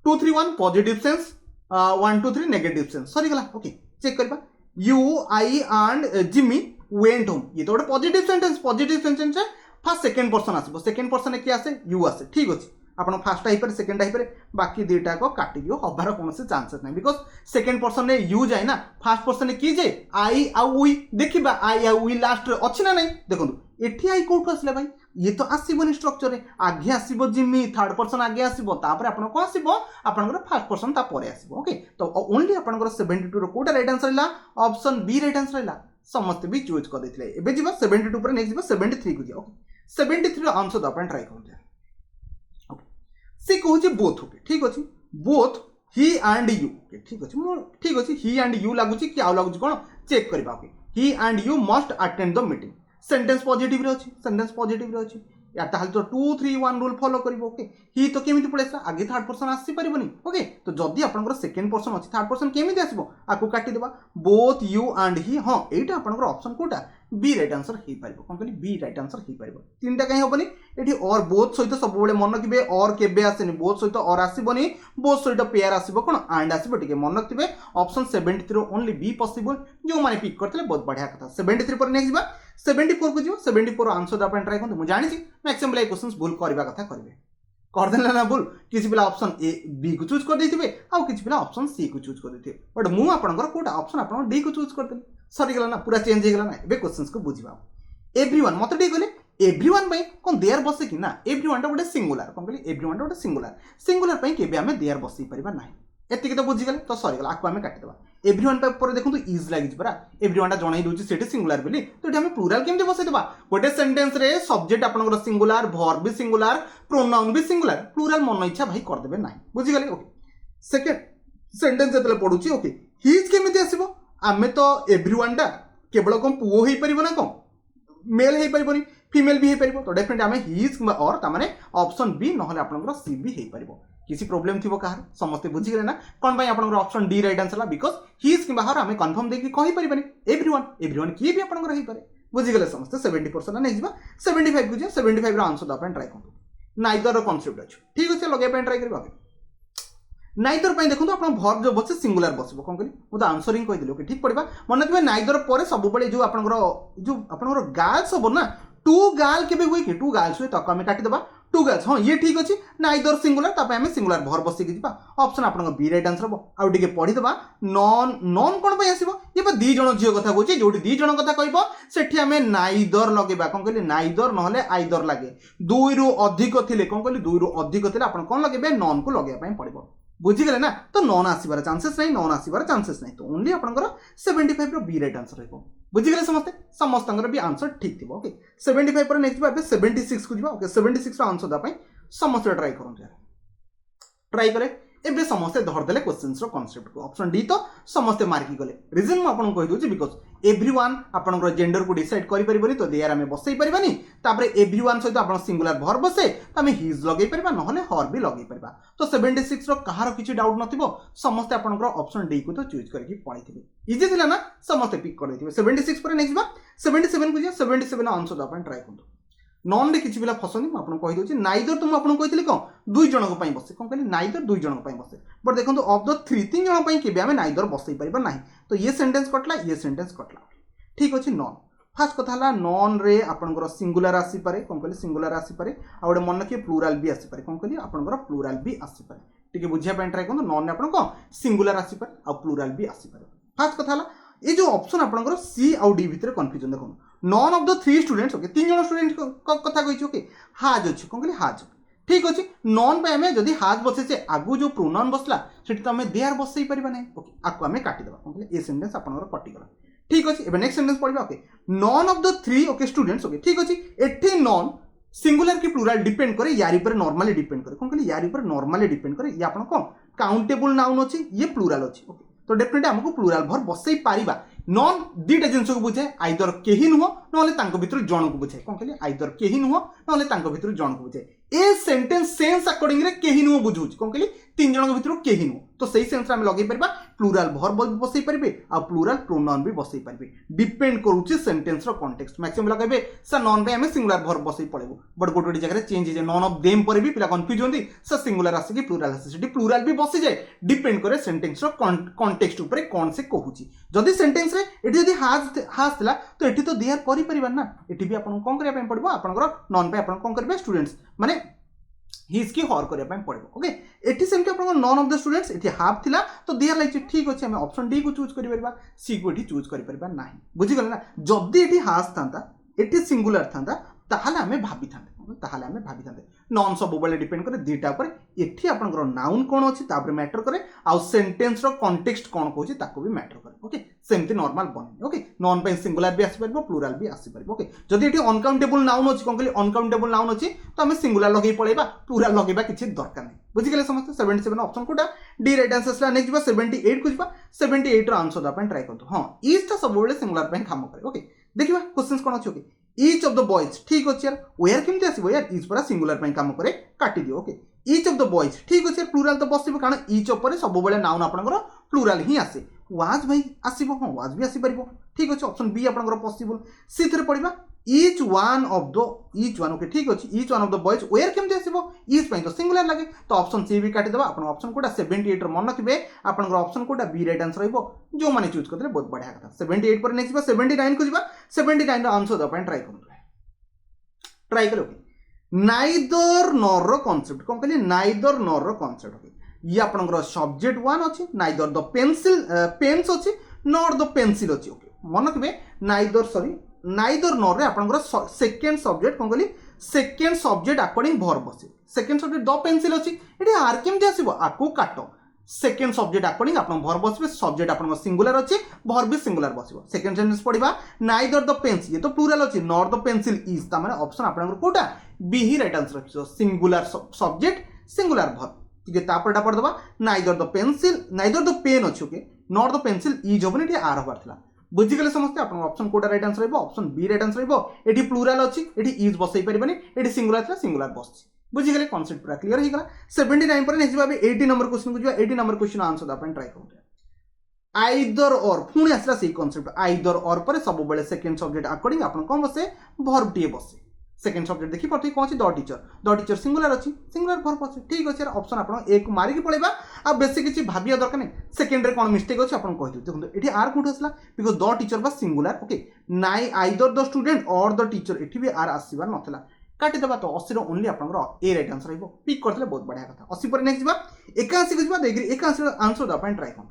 2 3 1 पॉजिटिव सेंस 1 2 3 नेगेटिव सेंस सरी गला ओके चेक करबा you I and Jimmy went home ये तो गोटे positive sentence first second person आसीबो सेकंड पर्सन के आसे यू आसे ठीक अछि आपन फर्स्ट टाइप पर सेकंड टाइप पर बाकी दुईटा को काटी दियो हबार कोनसे चांसेस नै बिकॉज़ सेकंड पर्सन ने यू जाय ना फर्स्ट पर्सन ने की जाय आई आ वी देखिबा आई आ वी लास्ट अछि ना नै देखंतु एठी आई कोठ आसले भाई ये तो आसीबोनी स्ट्रक्चर रे आगे आसीबो जिमी थर्ड पर्सन आगे आसीबो तापर आपन को आसीबो आपनकर फर्स्ट पर्सन ता परे आसीबो ओके तो ओनली आपनकर 72 रो कोटा राइट आंसर ला ऑप्शन बी राइट आंसर ला समस्त भी चूज कर देथिले एबे जीवा 72 पर नेक्स्ट जीवा 73 को जी ओके 73 रो आंसर द अपन ट्राई करते से कहूँ बोथ ओके ठीक अच्छे बोथ ही एंड यू ठीक अच्छे ठीक अच्छे ही एंड यू लगुच कि आउ लगुच कौन चेक करवा okay he and you must attend the meeting sentence positive रे अछि सेंटेंस पॉजिटिव रे अछि या ताहले तो 2 3 1 रूल फॉलो करिवो ओके ही तो केमिति पळेसा आगे थर्ड पर्सन आसी परिबनी ओके तो जदी आपनकर सेकंड पर्सन अछि थर्ड पर्सन केमिति आसीबो आकु काटी देबा बोथ यू एंड ही हां एटा आपनकर ऑप्शन कोटा बी राइट आंसर हे पारिबो कोन कहली बी राइट आंसर हे पारिबो तीनटा कहीं होबनी एठी और बोथ सहित सब बेले मन किबे और केबे आसेनी बोथ सहित और आसीबनी बोथ सहित पेयर आसीबो कोन एंड आसीबो टिके मन रखिबे ऑप्शन 73 ओनली बी पॉसिबल जो माने पिक करथले बहुत बढ़िया कथा 73 पर नेक्स्ट बा 74 को जीवो 74 आंसर अपन ट्राई करते मुझे जानी मैक्सिमम लाइक क्वेश्चंस भूल करबा कथा करबे कर देला ना भूल किसी पिला ऑप्शन ए बी को चूज कर देथिबे आ किसी पिला ऑप्शन सी को चूज कर देथिबे बट मु आपनकर कोटा ऑप्शन आपन डी को चूज कर देली सरी गेला ना पूरा चेंज हो गेला ना एबे क्वेश्चंस को बुझिबा एवरीवन मते डी कहले एवरीवन भाई कोन देयर बसे कि ना एवरीवन टा गोटे सिंगुलर कोन कहले एवरीवन टा गोटे सिंगुलर सिंगुलर पई केबे हमें देयर बसी परिबा नाही एतिके तो बुझि गेले तो सरी गेला आकु हमें काटि देबा एवरीवन पर देखो इज लगी परा एवरीवन जणाई दूची सेठी सिंगुलर बोली तो हम प्लूराल केमती बसई देबा गोटे सेंटेंस रे सब्जेक्ट आपनकर सिंगुलर वर्ब भी सिंगुलर प्रोनाउन भी सिंगुलर प्लूराल मन इच्छा भाई कर देबे नाही बुझी गले ओके सेकंड सेंटेंस जतले पढुची ओके हिज केमती आसीबो आमे तो एवरीवन टा केवल कोन पुओ हेई परिबो ना कोन मेल हेई परिबोनी फीमेल भी हेई परिबो तो डेफिनेटली आमे हिज किबा और ता माने ऑप्शन बी नहले आपनकर सी भी हेई परिबो किसी प्रॉब्लम थी कहार समस्ते बुझी गले ना कौन भाई आपन option D right answer because his कि हर आम कन्फर्म देखिए कही पारे एवरीवन किए भी आपन हो पारे बुझी गले समस्ते 70% नहीं जा 75 को 75 आंसर दवा ट्राए करूँ नाइदर कनसेप्ट अच्छे ठीक अच्छे लगे ट्राए करेंगे नाइदर देखो आप भर्ब जो बसे सिंगुलर बस कौन करी मुझे आंसरिंग कहीदेली ओके ठीक पड़ा मन रखिए नाइदर पर सब जो आप गार्ल्स हम ना टू गार्ल के हुए कि टू गार्ल्स हुए तक आम काटिदेबा टू गर्ल्स हाँ ये ठीक अच्छे नाइदर सिंगुलर ताप सिंगुलर भर बसिक जा ऑप्शन आप बी राइट आंसर हम आउ टे पढ़ीदे नॉन नॉन कौन आसो ये दी जन झील कथा कहे जो दी जन कथा कह आम नाइदर लगे कौन कहली नाइदर ना आइदर लगे दुई रु अधिक थे कौन कहली दुई रु अधिक थे आप कौन लगे नॉन को लगे पड़ो बुझीगले ना तो नॉन आसबार चांसेस नहीं नॉन आसबार चांसेस नहीं तो ओनली आपंकर 75 रो बी राइट आंसर हो बुझीगले समस्ते समस्त भी आंसर ठीक थी ओके 75 पर नेक्स्ट 76 को जीवा ओके 76 रो आंसर दबा समस्त ट्राई करन ट्राई करे एबे समस्ते धरदेले क्वेश्चंस रो कांसेप्ट को ऑप्शन डी तो समस्ते मार्की गले रीजन मैं आपन कहि दोची बिकॉज एवरीवन आपनकर जेंडर को डिसाइड करि परिबनी तो देयर हमें बसई परिबानी तापरे एवरीवन सहित आपन सिंगुलर भर बसे तो हमें हिज लगे परिबा नहले हर भी लगे परिबा तो 76 रो कहार किछि डाउट नथिबो समस्ते आपनकर ऑप्शन डी को तो चूज करके पळिथिबे इजी थिला ना समस्ते पिक कर देथिबे 76 पर नेक्स्ट बा 77 को जे 77 आंसर अपन ट्राई करतो नॉन रे किसी पिला फसनी मुझे कही दूसरी नाइदर तो मुझे कही कौन दुई जन बसे कौन कहली नाइदर दुई जन बसे बट देखो ऑफ द थ्री तीन जन के आम नाइदर बसई पार ना तो ये सेंटेंस कटला ये सेंटेंस कटला ठीक अच्छे नॉन फास्ट कथा नॉन रे आपंकर सिंगुलर आसीपे कौन कहली सिंगुलर आसीपे आ गए मन रखिए प्लूराल भी आसीपे कौन कहली आपंकर प्लूराल भी आसीपे टी बुझापी ट्राए करूँ नॉन आप कौन सिंगुलर आसीपे आ प्लूराल भी आसीपे फास्ट कथा ये जो ऑप्शन आपंकर सी आउ डी भितर कन्फ्यूजन देखो none of the three students okay तीन जन स्टूडेंट कथा कही ओके हाज अच्छे कौन कहली हाज ठीक अच्छे नॉन पे आम जदि हाज बसे आगु जो प्रोनाउन बसला से तो आम देयर बसई पार ना ओके आपको आम काटिदेवा कौन कहली ये सेंटेंस आपंकर कटिगला ठीक अच्छे एबे नेक्स्ट सेंटेंस पढ़ा okay none of the three okay students okay ठीक अच्छे एठी नॉन सिंगुलर की प्लूराल डिपेंड करे यारी पर नॉर्मली डिपेंड करे कौन कहली यारी पर नॉर्मली डिपेंड करे ये आपन कौन काउंटेबल नाउन अच्छे ये प्लूराल अच्छे ओके तो डेफिनेटली हमको प्लूराल भर बसई पारिबा नॉन दीटा जिनस को बुझाए आइदर केही नुह ना भितर जन को बुझाए कौन कहली आइदर केही नुह ना भितर जन को बुझाए ए सेंटेंस सेंस अकॉर्डिंग रे केही नुह बुझौछि कौन कहली तीन जन भितर केही नुह तो सही सेंस आम लगे पारिबा प्लूराल भर बसई पारिबे आ प्लूराल प्रोनाउन भी बसई पारिबे डिपेंड करूछि सेंटेंस रो कॉन्टेक्स्ट मैक्सिमम पिला कहबे सर नॉन पे हमें सिंगुलर भर बसई पड़ेबो बट गोटे जगह change J none of them पर भी पिला कंफ्यूज होंदी सर सिंगुलर आसे कि प्लूराल आसे सेठी प्लूराल भी बसि जाए डिपेंड करे सेंटेंस रो कॉन्टेक्स्ट ऊपर कौन से कहूछि जदि सेंटेंस रे एठी जदि हाज थिला तो एठी तो देयर करि परिबा ना एठी भी आपन कोन करिया पड़बो आपनकर नॉन पे आपन कोन करबे स्टूडेंट्स माने हिज की हर करने पड़ो ओके एटी सेमती आप none of the students eighty half थिला तो दिया लगे ठीक अच्छे आम ऑप्शन डी को चूज कर सी को एटी चूज कर ना बुझीगले ना जदि एटी हास था एटी सिंगुलर था ताहले आमे भाभी था नॉन सब बेले डिपेंड करे दीटा पर एठी आपनकर नाउन कोन अछि तापर मैटर करे आ सेंटेंस रो कॉन्टेक्स्ट कोन कहूछि ताको भी मैटर करे ओके सेमती नॉर्मल बने ओके नॉन पे सिंगुलर भी आसी परबो प्लूराल भी आसी परबो ओके जदि एठी अनकाउंटेबल नाउन अछि कोन कहली अनकाउंटेबल नाउन अछि तो हमें सिंगुलर लगै पळेबा प्लूराल लगैबा किछि दरकार नै बुझि गेले समस्त 77 ऑप्शन कोटा डी राइट आंसर स्ला नेक्स्ट बा 78 को जिबा 78 रो आंसर दा पन ट्राई करतो हां इज त सब बेले सिंगुलर पे काम करे ओके देखिबा क्वेश्चंस कोन अछि okay each of the boys ठीक अच्छे यार वेयर केमती आसीबो यार इज पर सिंगुलर पे काम करे काटी दियो okay each of the boys ठीक अच्छे प्लूराल तो बसिबो कारण ईच ऑफ पर सब बेले नाउन आपनकर प्लूराल ही आसे वाज भाई आसीबो हां वाज भी आसी परिबो ठीक अच्छे ऑप्शन बी आपनकर पॉसिबल सी थरे पड़िबा ईच वन ओके ठीक अच्छे each one of the boys where केमती आसीबो ईच पे तो सिंगुलर लागे तो ऑप्शन सी भी काटी देबा आपन ऑप्शन कोटा 78 रो मन रखिबे आपनकर ऑप्शन कोटा बी राइट आंसर रहइबो जो माने चूज करले बहुत बढ़िया कथा 78 पर नेक्स्ट बा 79 को जिबा 79 रो आंसर द पॉइंट ट्राई करो नाइदर नॉर रो कांसेप्ट कौन कहली नाइदर नॉर रो कांसेप्ट ओके ये आपनकर सब्जेक्ट 1 अछि नाइदर द पेंसिल पेन्स अछि नॉर द पेंसिल अछि ओके मन रखिबे नाइदर नॉर रे आपनकर सेकंड सब्जेक्ट कौन कहली सेकंड सब्जेक्ट अकॉर्डिंग वर्ब अछि सेकंड सब्जेक्ट द पेंसिल अछि एठी आर केमते आसीबो आकु काटो सेकेंड सब्जेक्ट अकॉर्डिंग आपण भर बसबे सब्जेक्ट आपण सिंगुलर अछि भर भी सिंगुलर बसिबो सेकेंड सेंटेंस पढिबा नाइदर द पेंसिल ये तो प्लूरल अछि नॉर द पेंसिल इज ता माने ऑप्शन आपण कोटा बी ही राइट आंसर अछि सिंगुलर सब्जेक्ट सिंगुलर भर ठीक है तापरटा पढ दबा नाइदर द पेन अछि okay nor the pencil is होबनी एठी आर होबार थिला बुझी गले समस्त आपण ऑप्शन कोटा राइट आंसर रहबो ऑप्शन बी राइट आंसर रहबो एठी प्लूरल अछि एठी इज बसई परिबनी एठी सिंगुलर थिला सिंगुलर बसछि बुझी गले कांसेप्ट पूरा क्लियर हो गला 79 पर नेक्स्ट भाबे 80 नंबर क्वेश्चन को जो 80 नंबर क्वेश्चन आंसर दा अपन ट्राई करू आइदर और पुणी आसला सेही कांसेप्ट आइदर और पर सब बेले सेकंड सब्जेक्ट अकॉर्डिंग आपण कोन बसे वर्ब टी बसे सेकंड सब्जेक्ट देखि पड़ती कोन अछि द टीचर सिंगुलर अछि सिंगुलर वर्ब अछि ठीक अछि ऑप्शन आपण एक मारी के पळेबा आ बेसी किछि भाबिया दरकार नै सेकंड रे कोन मिस्टेक अछि आपण कहि दियौ देखो एठी आर कोठ आसला बिकॉज़ द टीचर बा सिंगुलर ओके नाइ आइदर द स्टूडेंट और द टीचर एठी भी आर आसीबार नथला काटी देबा तो 80 रो ओनली आपनकर ए राइट आंसर रहइबो पिक करथले बहुत बढ़िया कथा 80 पर नेक्स्ट बा 81 को जबा देग्री 81 आंसर द अपन ट्राई कर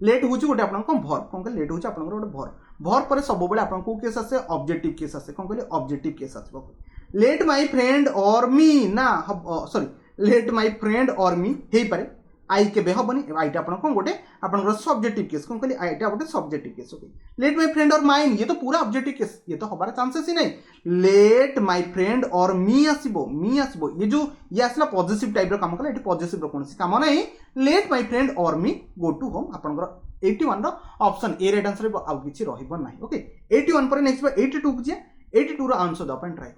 लेट होची गोटे आपन को भर कोन के लेट होची आपनकर गोटे भर पर सब बेले आपन को केस आसे ऑब्जेक्टिव केस आसे कोन कहले ऑब्जेक्टिव केस आसे लेट माय फ्रेंड और मी ना सॉरी लेट माय फ्रेंड और मी हेई पारे आई के बे हबनी आईटा आपन कोन गोटे आपनकर सब्जेक्टिव केस कोन कहले आईटा गोटे subjective case okay let my friend और माइन ये तो पूरा ऑब्जेक्टिव केस ये तो हबार चांसेस ही नहीं लेट माय फ्रेंड और मी आसीबो ये जो ये आसला पॉजिटिव टाइप रो काम कला एटी पॉजिटिव रो कोनसी काम नहीं लेट माय फ्रेंड और मी गो टू होम आपनकर 81 रो ऑप्शन ए राइट आंसर आ किछि रहिबो नाही ओके 81 पर नेक्स्ट बा 82 को जे 82 रो आंसर द अपन ट्राई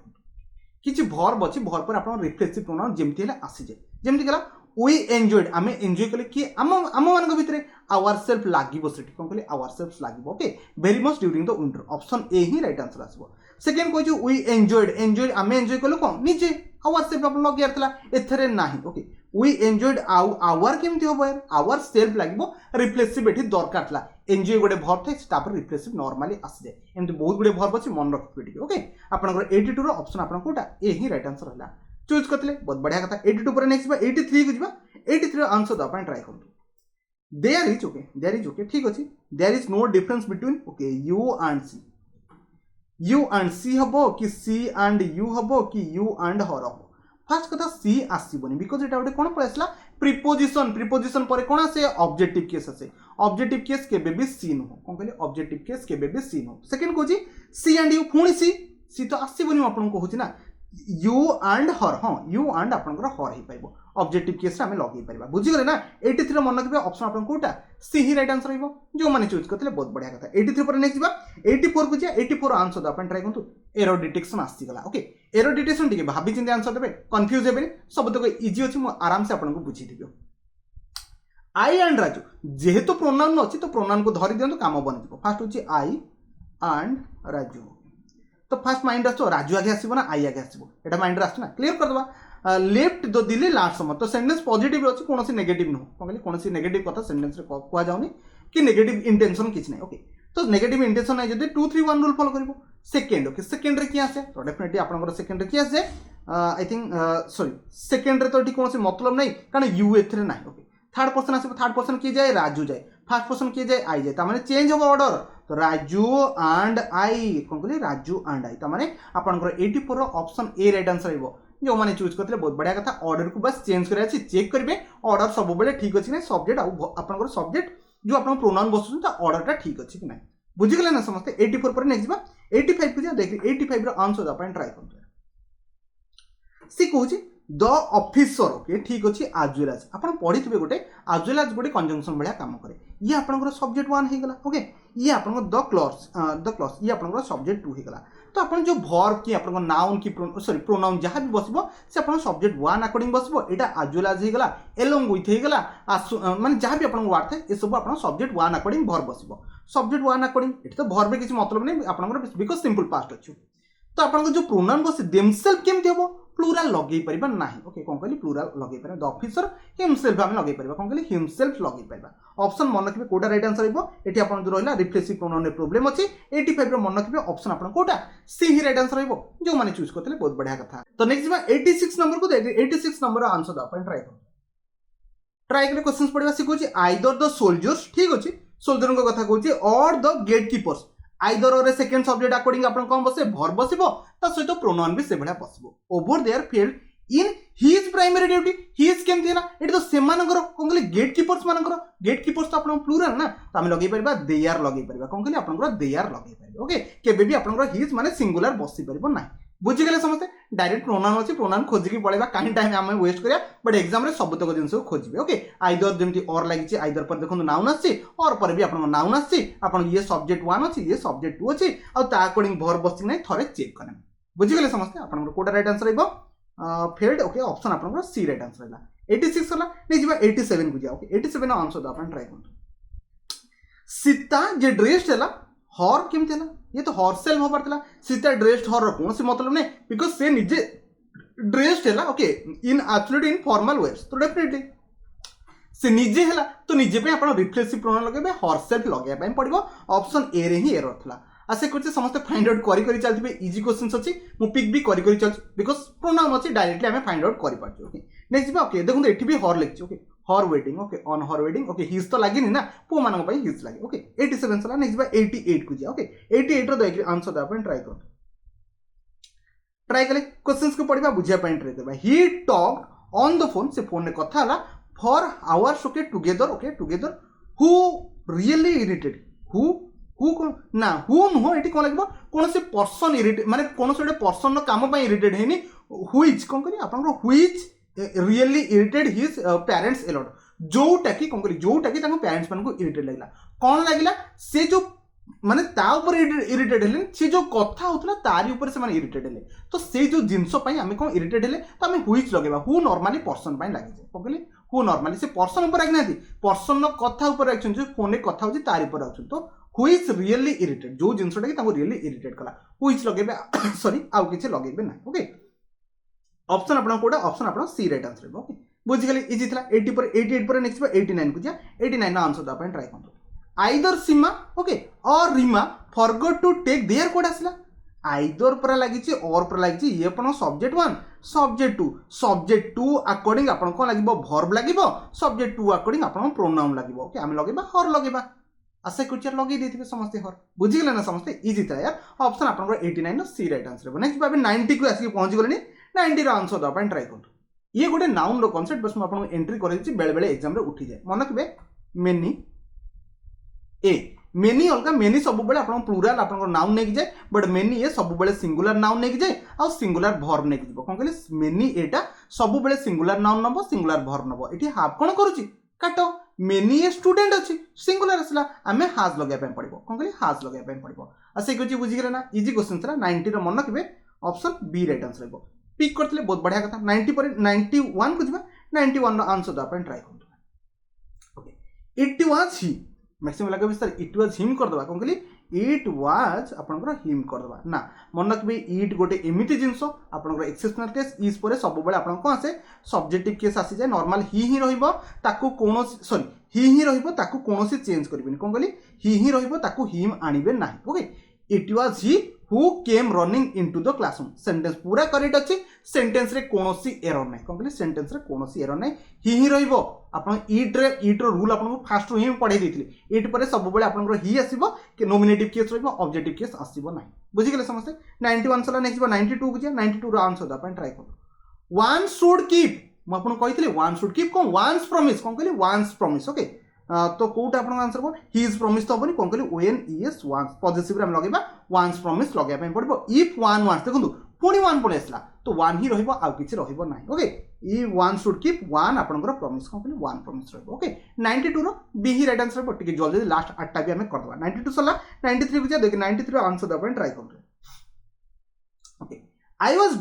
किछि वर्ब अछि वर्ब पर आपन रिफ्लेक्सिव प्रोनाउन जेमति हेला आसी जे जेमति कला we enjoyed आमे एन्जॉय कले कि आम मानक भितरे आवर सेल्फ लागिबो सेठी कोन कले आवर सेल्फ लागिबो okay very much during the winter option A ही राइट आंसर आसीबो सेकंड कोइ we enjoyed आमे एन्जॉय कलो कोन निजे आवर सेल्फ अपन लग यारतला एथरे नाही ओके we enjoyed आवर केमति होबो यार आवर सेल्फ लागिबो रिफ्लेक्सिव एठी दरकार थला एन्जॉय गोटे वर्ब थे तापर रिफ्लेक्सिव नॉर्मली आसी जाय एमति बहुत गुडे वर्ब अछि मन रखिबे ठीक ओके आपनकर 82 रो ऑप्शन आपन कोटा ए ही राइट आंसर हला चूज करते बहुत बढ़िया कथा 82 पर नेक्स्ट 83 को जबा 83 आंसर द अपन ट्राई करतो देयर इज ओके ठीक अछि there is no difference between okay you and C हबो कि सी एंड यू हबो कि यू एंड हर हबो फर्स्ट कथा सी आसीबोनी बिकॉज़ एटा गोटे कोन पळेसला प्रीपोजिशन पर कोन आसे ऑब्जेक्टिव केस आसे ऑब्जेक्टिव केस के बेबी सी नो कोन कहले ऑब्जेक्टिव केस के बेबी सी नो सेकंड को जी सी एंड यू पुणी सी तो आसीबोनी आपन को होची ना यू एंड हर हाँ यू एंड आपनकर हर ही पाइबो ऑब्जेक्टिव केस रे हमें लगै परिबा बुझी गले ना 83 मन रखबे ऑप्शन आपन कोटा सी ही राइट आंसर रहइबो जो माने चूज करथले बहुत बढ़िया कथा 83 पर नेक्स्ट बा 84 को जे 84 आंसर द अपन ट्राई करतु एरर डिटेक्शन आसी गला ओके एरर डिटेक्शन टिके भाबी चिंते आंसर देबे कंफ्यूज हेबे सब तक इजी अछि मु आराम से आपन को बुझी दिबो आई एंड राजू जेहेतु प्रोनाउन अछि तो प्रोनाउन को धरि दियंतु काम बनि दिबो फर्स्ट होची आई एंड राजू तो फर्स्ट माइंड आसो राजू आगे आसीबो ना आई आगे आसीबो एटा माइंड रे आसो ना क्लियर कर दबा लेफ्ट दो दिले लास्ट समय तो सेंटेंस पॉजिटिव अछि कोनोसी नेगेटिव न हो कहले कोनोसी नेगेटिव कथा सेंटेंस रे कोआ जाउनी कि नेगेटिव इंटेंशन किछ नै ओके तो नेगेटिव इंटेंशन नै जदि 2 3 1 रूल फॉलो करबो सेकंड ओके सेकंड रे कि आसे तो डेफिनेटली आपनकर सेकंड रे कि आसे आई थिंक सॉरी सेकंड रे तो टी कोनोसी मतलब नै कारण यू एथरे नै ओके थर्ड पर्सन आसे थर्ड पर्सन कि जाय राजू जाय फर्स्ट पर्सन कि जाय आई जाय ता माने चेंज हो ऑर्डर तो राजू एंड आई कोन कहले राजू एंड आई ता माने आपनकर 84 रो ऑप्शन ए राइट आंसर आइबो जो माने चूज करथले बहुत बढ़िया कथा ऑर्डर को बस चेंज करे अछि चेक करबे ऑर्डर सब बेले ठीक अछि नै सब्जेक्ट आपनकर सब्जेक्ट जो आपन प्रोनाउन बसुन ता ऑर्डर टा ठीक अछि कि नै बुझि गेले ना समस्त 84 पर नेक्स्ट बा 85 को जा देख 85 रो आंसर अपन ट्राई करतो सी कहूची द ऑफिसर ओके ठीक अछि एज वेल एज आपन पढिथिबे गोटे एज वेल एज गोटे कंजंक्शन बढिया काम करे ये आपनकर सब्जेक्ट 1 हे गला ओके ये आपनकर द क्लॉज ये आपनकर सब्जेक्ट 2 हे गला तो अपन जो वर्ब की आपन नाउन की सॉरी प्रोनाउन जहां भी बसबो से अपन सब्जेक्ट 1 अकॉर्डिंग बसबो एटा एज वेल एज हे गला एलोंग विथ हे गला माने जहां भी आपन वर्ड थे ए सब अपन सब्जेक्ट 1 अकॉर्डिंग वर्ब बसबो सब्जेक्ट 1 अकॉर्डिंग एटा तो वर्ब के किछ मतलब नै आपनकर बिकॉज़ सिंपल पास्ट अछि तो आपन जो प्रोनाउन बस देमसेल्फ केमति होबो प्लूरल लगै परिबा नाही ओके कोन कहली प्लूरल लगै परिबा द ऑफिसर हिमसेल्फ हम लगै परिबा कोन कहली हिमसेल्फ लगै परिबा ऑप्शन मन रखबे कोडा राइट आंसर आइबो एठी आपन जो रहला रिफ्लेक्सिव प्रोनाउन रे प्रॉब्लम अछि 85 रो मन रखबे ऑप्शन आपन कोटा सी ही राइट आंसर आइबो जो माने चूज करथले बहुत बढ़िया कथा तो नेक्स्ट बा 86 नंबर को देख 86 नंबर आंसर द अपन ट्राई करे क्वेश्चंस पढिबा सिखोची आइदर द सोल्जर्स ठीक अछि सोल्जर को कथा कहूची और द गेटकीपर्स आइदर और सेकंड सब्जेक्ट अकॉर्डिंग आपन कोन बसे वर्ब बसिबो ता सहित प्रोनाउन भी से बढिया बसिबो over there field in his primary duty his केमती है ये तो सेमानकर कौन कहले गेट कीपर्स मानकर गेट कीपर्स तो आपन प्लूराल ना तो आम लगे पारिबा दे आर लगे पारिबा कौन कहले आपनकर दे आर लगे पारिबा ओके केबे भी आपनकर हिज माने सिंगुलर बसी परिबो ना बुझी गले समस्ते डायरेक्ट प्रोनाउन अछि प्रोनाउन खोजिकी पळेबा काहे टाइम आमे वेस्ट करिया बट एग्जाम रे सब तक जिंस खोजिबे ओके आइदर जेमती और लागिछि आइदर पर देखो नाउन आछि और पर भी आपन नाउन आछि आपन ये सब्जेक्ट 1 अछि ये सब्जेक्ट 2 अछि आ ता अकॉर्डिंग वर्ब बसी नै थरे चेक करने बुझी गले समस्ते आपन कोटा राइट आंसर रहइबो फेल्ड ओके ऑप्शन आपन सी राइट आंसर रहला 86 हला नै जिबा 87 को जा ओके 87 नो आंसर द आपन ट्राई करतो सीता जे ड्रेस्ड हला हर केमती हला ये तो हर सेल्फ हबार थला सीता ड्रेस्ड हर कौन सी मतलब नहीं बिकॉज से निजे ड्रेस्ड है okay in absolute informal ways तो डेफिनेटली से निजे है तो निजे पे आपण रिफ्लेक्सिव प्रोनाउन लगेबे हर सेल्फ लगे पय पड़िबो ऑप्शन ए रे ही एरर थला आसे करते समस्त फाइंड आउट करी चलथिबे इजी क्वेश्चंस अछि मु पिक भी करी चल बिकॉज प्रोनाउन अछि डायरेक्टली हमें फाइंड आउट करि पाछो ओके नेक्स्ट बा ओके देखो एठी भी हर लिखछि okay her waiting okay on her waiting okay his तो लागिनी ना पो मानक पय हिज लागे ओके 87 सला नेक्स्ट बा 88 को जा ओके 88 रो द आंसर द अपन ट्राई कले क्वेश्चंस को पढिबा बुझिया पय ट्राई करबा ही टॉक ऑन द फोन से फोन ने कथा हला for hours okay together who really irritated who ना हु नो एटी कोन लागबो कोन से पर्सन इरिटेट माने कोन से पर्सन नो काम पय इरिटेट हेनी व्हिच कोन करी आपन which really aerated his parents allot जोटा कि कोन करी जोटा कि ताको पेरेंट्स मन को इरिटेट लागला कोन लागला से जो माने ता ऊपर इरिटेट हेले से जो कथा होतला तारी ऊपर से माने इरिटेट हेले तो से जो जिंसो पय हमें कोन इरिटेट हेले तो हमें व्हिच लगेबा हु नॉर्मली पर्सन पय लागि जे कोन कली हु नॉर्मली से पर्सन ऊपर आगना थी पर्सन नो कथा ऊपर आछन जो फोन रे कथा होची तारी ऊपर आछन तो हु इज रियली इरिटेट जो जिंसोटा कि ताको रियली इरिटेट कला व्हिच लगेबे सॉरी आउ किछ लगेबे ना ओके ऑप्शन आपन कोडा ऑप्शन आपन सी राइट आंसर है ओके बुझि गेली इजी थला 80 पर 88 पर नेक्स्ट 89 को जा 89 ना आंसर द अपन ट्राई करतो आइदर सीमा ओके और Rima forgot to take their code आसला आइदर पर लागिछि और पर लागिछि ये अपन सब्जेक्ट 1 सब्जेक्ट 2 अकॉर्डिंग अपन को लागिबो वर्ब लागिबो सब्जेक्ट 2 अकॉर्डिंग अपन प्रोनाउन लागिबो ओके हम लगेबा हर लगेबा आशा कुचर लगे देथिबे समस्त हर बुझि गेले ना समस्त इजी था यार ऑप्शन आपन को 89 नो सी राइट आंसर है नेक्स्ट बाबे 90 को आसी पहुंच गेलनी 90 रो आंसर द अपन ट्राई करतो ये गोटे नाउन रो कांसेप्ट बस म आपन एंट्री करैछि बेले बेले एग्जाम रे उठी जाय मन रखबे मेनी ए मेनी अलगा मेनी सब बेले आपन प्लूरल आपन नाउन नेक जाय बट मेनी ए सब बेले सिंगुलर नाउन नेक जाय आ सिंगुलर वर्ब नेक जिवो कोन कहले मेनी एटा सब बेले सिंगुलर नाउन नबो सिंगुलर वर्ब नबो एठी हाफ कोन करूची काटो मेनी ए स्टूडेंट अछि सिंगुलर असला हमें हाज लगे पे पड़िबो कोन कहले हाज लगे पे पड़िबो आ से कुछ बुझि गेले ना इजी क्वेश्चन थरा 90 रो मन रखबे ऑप्शन बी राइट आंसर रहबो पिक करथिले बहुत बढ़िया कथा 90 पर 91 को जिबा 91 रो आंसर द अपन ट्राई करतो okay it was he maximum लगे विस्तार इट वाज हिम कर दबा कोन कहली इट वाज आपनकर हिम कर दबा ना मन रखबे इट गोटे एमिति जिंसो आपनकर एक्सेप्शनल केस इज परे सब बेले आपन को आसे सब्जेक्टिव केस आसी जाय नॉर्मल ही रहइबो ताकू कोनो सॉरी ही रहइबो ताकू कोनोसी चेंज करबिनी कोन कहली ही रहइबो ताकू हिम आनिबे नाही okay it was he who came running into the classroom sentence पूरा करेक्ट अछि सेंटेंस रे कोनोसी एरर नै कोन कहली सेंटेंस रे कोनोसी एरर नै ही रहइबो आपन इट रो रूल आपन को फास्ट रो ही पढाई देथिली इट परे सब बेले आपन को ही आसीबो कि नोमिनेटिव केस रहइबो ऑब्जेक्टिव केस आसीबो नाही बुझि गेले समझते 91 सला नेक्स्ट 92 को जे 92 रो आंसर द अपन ट्राई करो वन शुड कीप म आपन कहितले वन शुड कीप कोन वंस प्रॉमिस कोन कहली वंस प्रॉमिस ओके तो कोटा आपन आंसर को हिज प्रॉमिस तो बनी कोन कहली व्हेन इज वंस पॉजिटिव रे हम लगेबा वंस प्रॉमिस लगेबा पे पड़बो इफ वन वंस देखंतु पुनी वन पळे असला तो वन ही रहइबो आ किछि रहइबो नाही okay E one should keep one आपनकर प्रॉमिस कोन कहली वन प्रॉमिस रहइबो ओके 92 रो बी ही राइट आंसर रहइबो टिके जल्दी लास्ट 8 टा भी हमें कर दबा 92 सला 93 को जा देख 93 रो आंसर दबा ट्राई करते okay I was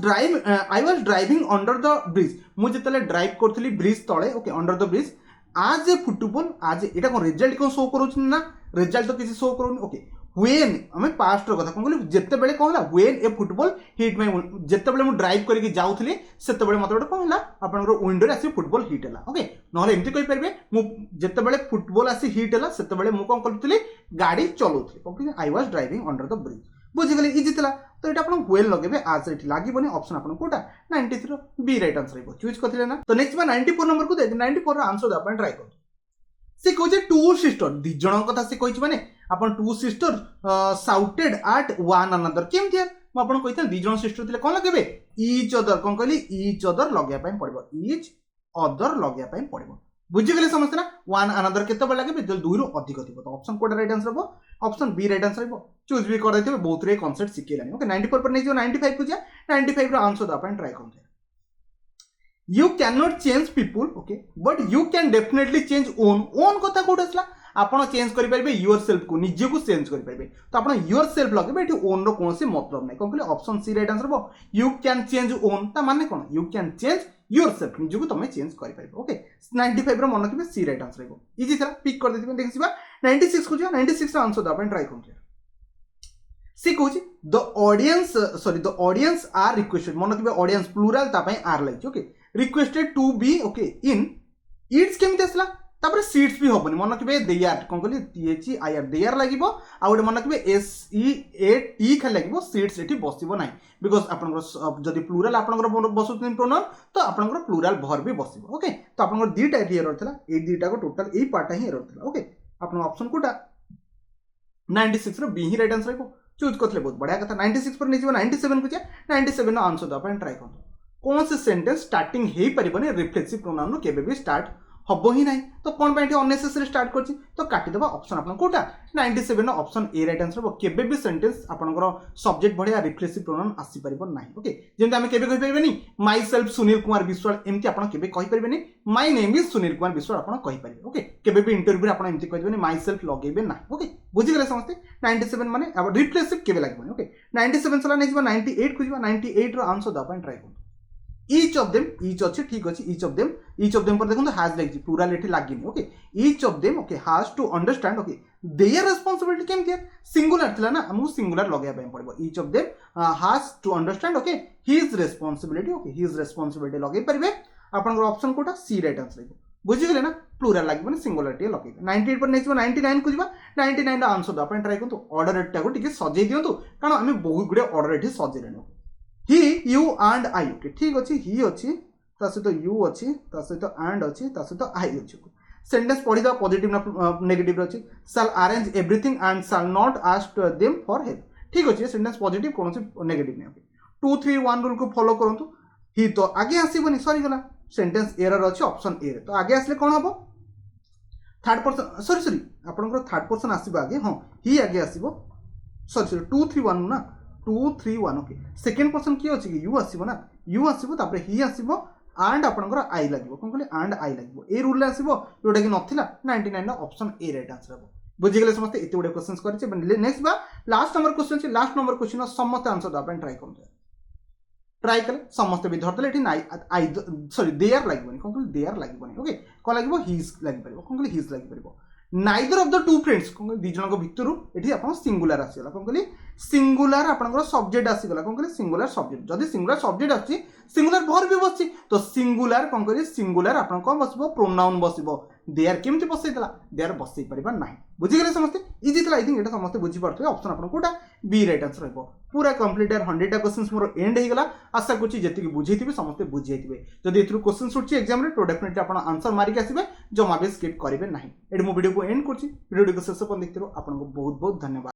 driving under the bridge मु जतले ड्राइव करथली ब्रिज तळे ओके अंडर द ब्रिज आज ए फुटबॉल आज एटा कोन रिजल्ट कोन शो करू ना रिजल्ट तो किसी शो करूनी ओके व्हेन हमें पास्ट रो कथा कोन कहली जत्ते बेले कोन हला when A football hit my जत्ते बेले मु ड्राइव करके जाउथली सेते बेले मते कोन हला आपनरो विंडो रे आसी फुटबॉल हिट हला ओके नहले एमती कहि परबे मु जत्ते बेले फुटबॉल आसी हिट हला सेते बेले मु कोन करथली गाड़ी चलाउथली okay I was driving under the bridge बुझि गेली इजी थला तो एटा अपन वेल लगेबे आज एठी लागिबोनी ऑप्शन अपन कोटा 93 बी राइट आंसर रहइबो चूज करथिले ना तो नेक्स्ट बा 94 नंबर को दे 94 रो आंसर अपन ट्राई कर से कहै छै टू सिस्टर दी जण कथा से कहै छै माने अपन two sister shouted at one another केम थियर ମୁଁ ଆପଣଙ୍କୁ କହିଥିଲି ଦି जन सिस्टर ଥିଲେ कोन लगेबे ईच अदर कोन कहली ईच अदर लगेया पय पड़िबो ईच अदर लगेया पय पड़िबो बुझि गेले समझते ना वन अनदर केते बळ लागे जो दुई रु अधिक थिबो तो ऑप्शन कोड राइट आंसर हो ऑप्शन बी राइट आंसर हो चूज भी कर देथिबे बहुत रे कांसेप्ट सिकेलानी ओके 94 पर नै जो 95 को जा 95 रो आंसर द अपन ट्राई करते you cannot change people okay but you can definitely change own कथा कोड असला आपण चेंज करि परबे योरसेल्फ को निजे को चेंज करि परबे तो आपण योरसेल्फ लगेबे एठी ओन रो कोनसी मतलब नै कोन कहले ऑप्शन सी राइट आंसर हो you can change own ता माने कोन you can change yourself निजे को तमे चेंज करि परबे ओके 95 रो मन केबे सी राइट आंसर हो इजी थरा पिक कर देथिबे देखिबा 96 को जो 96 रो आंसर द अपन ट्राई करते सी कहूँ द ऑडियंस आर रिक्वेस्टेड मन के ऑडियंस प्लूराल तापाई are like okay requested to be okay इन इट्स केमती आसला तापर सीट्स भी होबनी मन के दे आर कोन कहली T I R they are लागिवो आ गोटे मन के एस ई ए टी खाली लागिवो सीट्स एठी बसिबो नाही बिकॉज आपनकर जदी प्लूराल आपनकर बसुथिन प्रोनाउन तो आपनकर प्लूराल भर भी बसिबो ओके तो आपनकर दीटा एरर थिला ए दीटा को total A part he error थिला ओके आपन ऑप्शन कोटा 96 रो बी ही राइट आंसर को चूज करते बहुत बढ़िया कथा 96 पर नहीं 97 को जा 97 नो आंसर द अपन ट्राई करतो कौन से सेंटेंस स्टार्टिंग हे परिबने रिफ्लेक्सिव प्रोनाउन केबे भी स्टार्ट हबो ही नाही तो कोन बाइटी अननेसेसरी स्टार्ट करछि तो काटी देबा ऑप्शन आपन कोटा 97 no option A right answer हो केबे भी सेंटेंस आपनकर सब्जेक्ट बढ़िया रिफ्लेक्सिव प्रोनाउन आसी परिबो नाही ओके जेंते हम केबे कहि परिबेनी माय सेल्फ सुनील कुमार विश्वाल एमती आपन केबे कहि परिबेनी my name is Sunil Kumar Vishwal आपन कहि परिबे ओके केबे भी इंटरव्यू रे आपन एमती कहि दिबेनी माय सेल्फ लगेबे नाही ओके बुझि गेले समझते 97 माने अब रिफ्लेक्सिव केबे लागबो ओके 97 सला नै जिबा 98 को जिबा 98 रो आंसर द अपन ट्राई करतो each of them each अच्छे ठीक अच्छे each of them पर देखो तो has लागी प्लूरल एठी लागिनी okay each of them okay has to understand okay their responsibility केम थिया सिंगुलर थिला ना हमहु सिंगुलर लगया पय पड़बो each of them has to understand okay his responsibility okay his responsibility लगे परबे आपन ऑप्शन कोटा सी राइट आंसर बुझि गेले ना प्लूरल लागिबो सिंगुलरिटी लगे 98 पर नै 99 को जिबा 99 रो आंसर द अपन ट्राई करतो ऑर्डर एटा को टिके सजै दियंतु कारण हमें बहुत गुडे ऑर्डर एठी सजै लेनो ही यू एंड आई ओके ठीक अच्छे ही अच्छी ता सहित यू अच्छी ता सहित एंड अच्छी ता सहित आई अच्छी सेंटेंस पढ़ी दा पॉजिटिव ना नेगेटिव अच्छी shall arrange everything and shall not ask them for help ठीक अच्छे सेंटेंस पॉजिटिव कौन से नेगेटिव नहीं ओके 2 3 1 रूल को फॉलो करंतु ही तो आगे आसीबनी सॉरी गला सेंटेंस एरर अच्छी ऑप्शन ए रे तो आगे आसले कौन हबो थर्ड पर्सन सॉरी आपन थर्ड पर्सन आसीबो आगे हां ही आगे आसीबो सॉरी 2 3 1 ना 2 3 1 ओके सेकंड पर्सन की अछि कि यू आसीबो ना यू आसीबो तापर ही आसीबो एंड आपनकर आई लागबो कोन कहले एंड आई लागबो ए रूल आसीबो जोटा कि नथिला 99 no option A right answer हबो बुझि गेले समस्त एते उडे क्वेश्चंस करछे नेक्स्ट बा लास्ट नंबर क्वेश्चन छै लास्ट नंबर क्वेश्चन समस्त आंसर द अपन ट्राई करते ट्राई कले समस्त भी धरतले एठी आई सॉरी दे आर लागबोनी कोन कहले दे आर लागबोनी ओके को लागबो हिज लागि परबो कोन कहले हिज लागि परबो neither of the two friends कोन दी जन को भितरु एठी आपन सिंगुलर आसीला कोन कहले सिंगुलर आपनकर सब्जेक्ट आसीगला कोन कहले सिंगुलर सब्जेक्ट जदी सिंगुलर सब्जेक्ट आसी सिंगुलर भर भी बसि तो सिंगुलर कोन कहले सिंगुलर आपन को बसबो प्रोनाउन बसबो दे आर केमति बसैतला दे आर बसै परिबा नाही बुझि गेले समस्त इजी थला आई थिंक एटा समस्त बुझि परथि ऑप्शन आपन कोटा बी राइट आंसर रहबो पूरा कंप्लीट 100 टा क्वेश्चंस मोर एंड हे गला आशा करछि जति कि बुझैथिबे समस्त बुझैथिबे जदी एथरु क्वेश्चन सुटछि एग्जाम रे तो डेफिनेटली आपन आंसर मारि के आसीबे जमा बे स्किप करिवे नाही एडी मो वीडियो को एंड करछि वीडियो को शेष पर देखतिरो आपन को बहुत बहुत धन्यवाद।